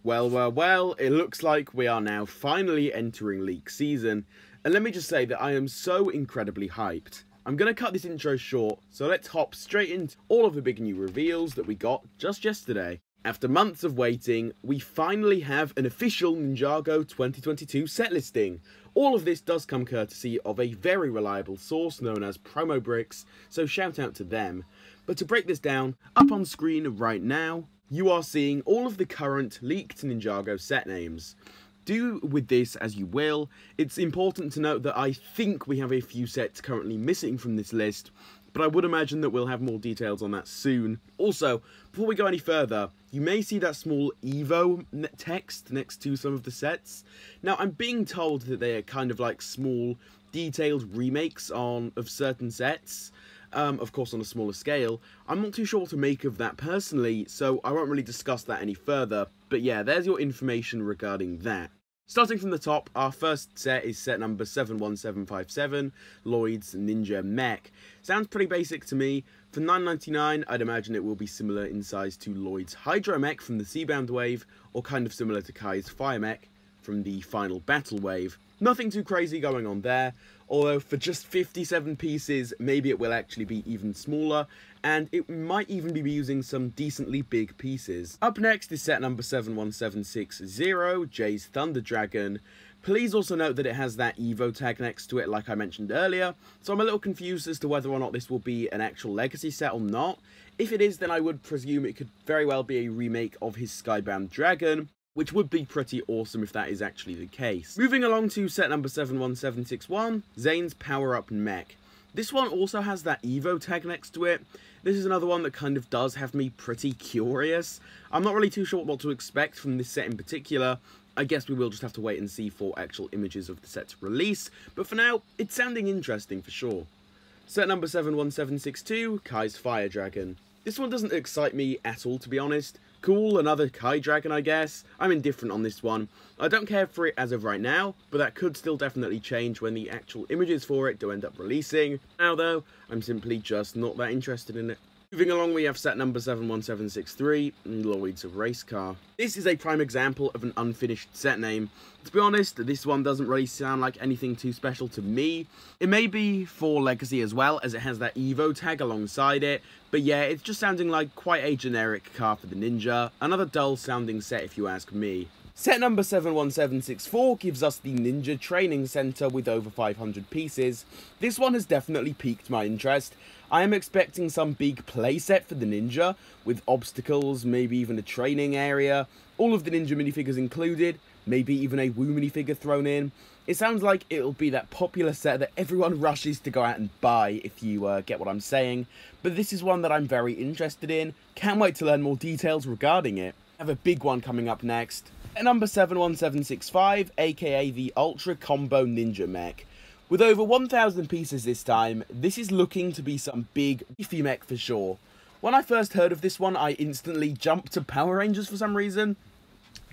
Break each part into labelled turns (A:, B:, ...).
A: Well, it looks like we are now finally entering leak season, and let me just say that I am so incredibly hyped. I'm going to cut this intro short, so let's hop straight into all of the big new reveals that we got just yesterday. After months of waiting, we finally have an official Ninjago 2022 set listing. All of this does come courtesy of a very reliable source known as Promobricks, so shout out to them. But to break this down, up on screen right now, you are seeing all of the current leaked Ninjago set names. Do with this as you will. It's important to note that I think we have a few sets currently missing from this list, but I would imagine that we'll have more details on that soon. Also, before we go any further, you may see that small Evo text next to some of the sets. Now, I'm being told that they are kind of like small, detailed remakes of certain sets. Of course on a smaller scale. I'm not too sure what to make of that personally, so I won't really discuss that any further, but yeah, there's your information regarding that. Starting from the top, our first set is set number 71757, Lloyd's Ninja Mech. Sounds pretty basic to me. For $9.99, I'd imagine it will be similar in size to Lloyd's Hydro Mech from the Seabound Wave, or kind of similar to Kai's Fire Mech from the Final Battle Wave. Nothing too crazy going on there, although for just 57 pieces, maybe it will actually be even smaller, and it might even be using some decently big pieces. Up next is set number 71760, Jay's Thunder Dragon. Please also note that it has that Evo tag next to it like I mentioned earlier, so I'm a little confused as to whether or not this will be an actual legacy set or not. If it is, then I would presume it could very well be a remake of his Skybound Dragon, which would be pretty awesome if that is actually the case. Moving along to set number 71761, Zane's Power Up Mech. This one also has that Evo tag next to it. This is another one that kind of does have me pretty curious. I'm not really too sure what to expect from this set in particular. I guess we will just have to wait and see for actual images of the set's release, but for now, it's sounding interesting for sure. Set number 71762, Kai's Fire Dragon. This one doesn't excite me at all, to be honest. Cool, another Kai Dragon, I guess. I'm indifferent on this one. I don't care for it as of right now, but that could still definitely change when the actual images for it do end up releasing. Now though, I'm simply just not that interested in it. Moving along, we have set number 71763, Lloyd's Race Car. This is a prime example of an unfinished set name. To be honest, this one doesn't really sound like anything too special to me. It may be for Legacy as well, as it has that Evo tag alongside it, but yeah, it's just sounding like quite a generic car for the Ninja. Another dull sounding set if you ask me. Set number 71764 gives us the Ninja Training Center with over 500 pieces. This one has definitely piqued my interest. I am expecting some big playset for the Ninja, with obstacles, maybe even a training area, all of the Ninja minifigures included, maybe even a Wu minifigure thrown in. It sounds like it'll be that popular set that everyone rushes to go out and buy, if you get what I'm saying, but this is one that I'm very interested in. Can't wait to learn more details regarding it. I have a big one coming up next. At number 71765, aka the Ultra Combo Ninja Mech. With over 1,000 pieces this time, this is looking to be some big, beefy mech for sure. When I first heard of this one, I instantly jumped to Power Rangers for some reason.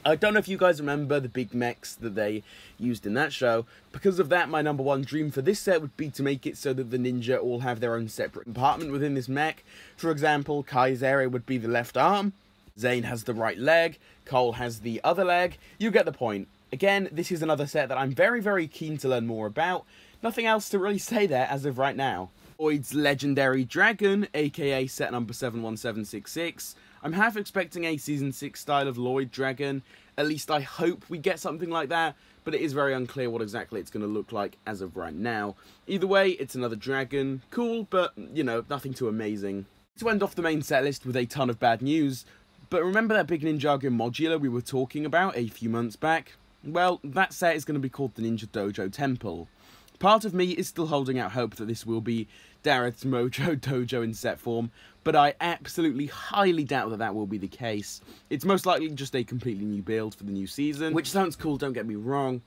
A: I don't know if you guys remember the big mechs that they used in that show. Because of that, my number one dream for this set would be to make it so that the Ninja all have their own separate compartment within this mech. For example, Kai's area would be the left arm, Zane has the right leg, Cole has the other leg. You get the point. Again, this is another set that I'm very keen to learn more about. Nothing else to really say there as of right now. Lloyd's Legendary Dragon, aka set number 71766. I'm half expecting a Season 6 style of Lloyd Dragon. At least I hope we get something like that, but it is very unclear what exactly it's going to look like as of right now. Either way, it's another dragon. Cool, but, you know, nothing too amazing. To end off the main set list with a ton of bad news, but remember that big Ninjago modular we were talking about a few months back? Well, that set is going to be called the Ninja Dojo Temple. Part of me is still holding out hope that this will be Dareth's Mojo Dojo in set form, but I absolutely highly doubt that that will be the case. It's most likely just a completely new build for the new season, which sounds cool, don't get me wrong,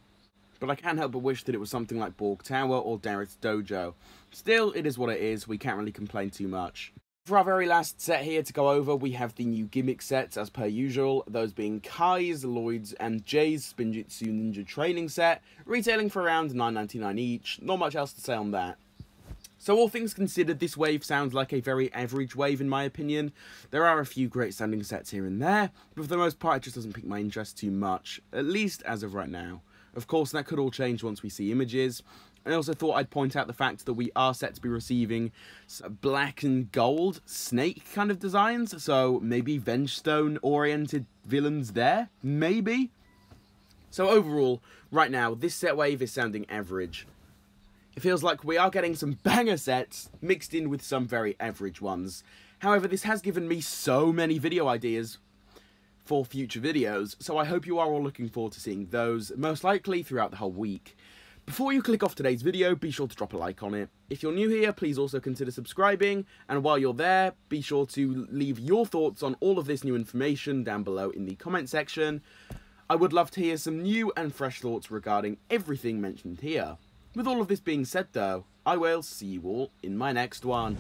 A: but I can't help but wish that it was something like Borg Tower or Dareth's Dojo. Still, it is what it is, we can't really complain too much. For our very last set here to go over, we have the new gimmick sets as per usual, those being Kai's, Lloyd's and Jay's Spinjitzu Ninja Training Set, retailing for around $9.99 each, not much else to say on that. So all things considered, this wave sounds like a very average wave in my opinion. There are a few great sounding sets here and there, but for the most part it just doesn't pique my interest too much, at least as of right now. Of course, that could all change once we see images. I also thought I'd point out the fact that we are set to be receiving black and gold snake kind of designs, so maybe Vengestone oriented villains there, maybe? So overall, right now, this set wave is sounding average. It feels like we are getting some banger sets mixed in with some very average ones. However, this has given me so many video ideas for future videos, so I hope you are all looking forward to seeing those, most likely throughout the whole week. Before you click off today's video, be sure to drop a like on it. If you're new here, please also consider subscribing, and while you're there, be sure to leave your thoughts on all of this new information down below in the comment section. I would love to hear some new and fresh thoughts regarding everything mentioned here. With all of this being said though, I will see you all in my next one.